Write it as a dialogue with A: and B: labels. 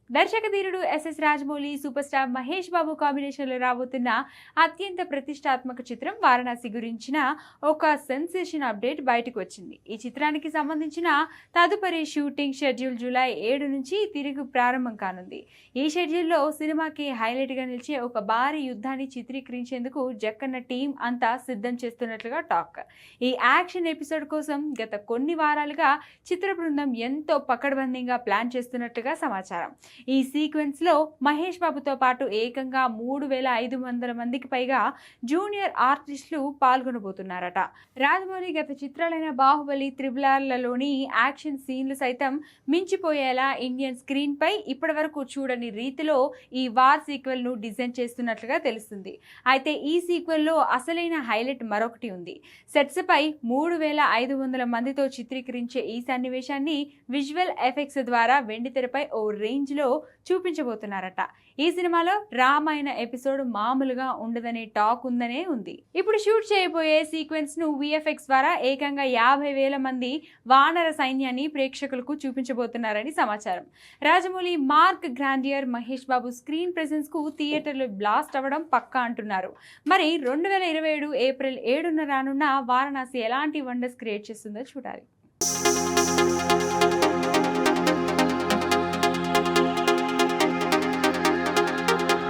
A: దర్శక ధీరుడు SS Rajamouli super star Mahesh Babu కాంబినేషన్లో రాబోతున్న అత్యంత ప్రతిష్టాత్మక చిత్రం వారణాసి గురించిన ఒక సెన్సేషన్ అప్డేట్ బయటకు వచ్చింది. ఈ చిత్రానికి సంబంధించిన తదుపరి షూటింగ్ షెడ్యూల్ జూలై 7 నుంచి తిరిగి ప్రారంభం కానుంది. ఈ షెడ్యూల్లో సినిమాకి హైలైట్గా నిలిచే ఒక భారీ యుద్ధాన్ని చిత్రీకరించేందుకు జక్కన్న టీం అంతా సిద్ధం చేస్తున్నట్లుగా టాక్. ఈ యాక్షన్ ఎపిసోడ్ కోసం గత కొన్ని వారాలుగా చిత్ర బృందం ఎంతో పకడ్బందీగా ప్లాన్ చేస్తున్నట్లుగా సమాచారం. ఈ సీక్వెన్స్ లో మహేష్ బాబుతో పాటు ఏకంగా 3500 మందికి పైగా జూనియర్ ఆర్టిస్టులు పాల్గొనబోతున్నారట. రాజమౌళి గత చిత్రాలైన బాహుబలి, త్రిబుల్-ఆర్లలోని యాక్షన్ సీన్లు సైతం మించిపోయేలా ఇండియన్ స్క్రీన్ పై ఇప్పటి వరకు చూడని రీతిలో ఈ వార్ సీక్వెల్ ను డిజైన్ చేస్తున్నట్లుగా తెలుస్తుంది. అయితే ఈ సీక్వెల్ లో అసలైన హైలైట్ మరొకటి ఉంది. సెట్స్ పై 3500 మందితో చిత్రీకరించే ఈ సన్నివేశాన్ని విజువల్ ఎఫెక్ట్స్ ద్వారా వెండితెరపై ఓ రేంజ్ లో చూపించబోతున్నారట. ఈ సినిమాలో రామాయణ ఎపిసోడ్ మామూలుగా ఉండదనే టాక్ ఉందనే ఉంది. ఇప్పుడు షూట్ చేయబోయే సీక్వెన్స్ ను విఎఫ్ఎక్స్ ద్వారా ఏకంగా 50,000 మంది వానర సైన్యాన్ని ప్రేక్షకులకు చూపించబోతున్నారని సమాచారం. Rajamouli mark grandeur, Mahesh Babu screen presence కు థియేటర్లు బ్లాస్ట్ అవ్వడం పక్కా అంటున్నారు. మరి 2027 ఏప్రిల్ 7న రానున్న వారణాసి ఎలాంటి వండర్స్ క్రియేట్ చేస్తుందో చూడాలి.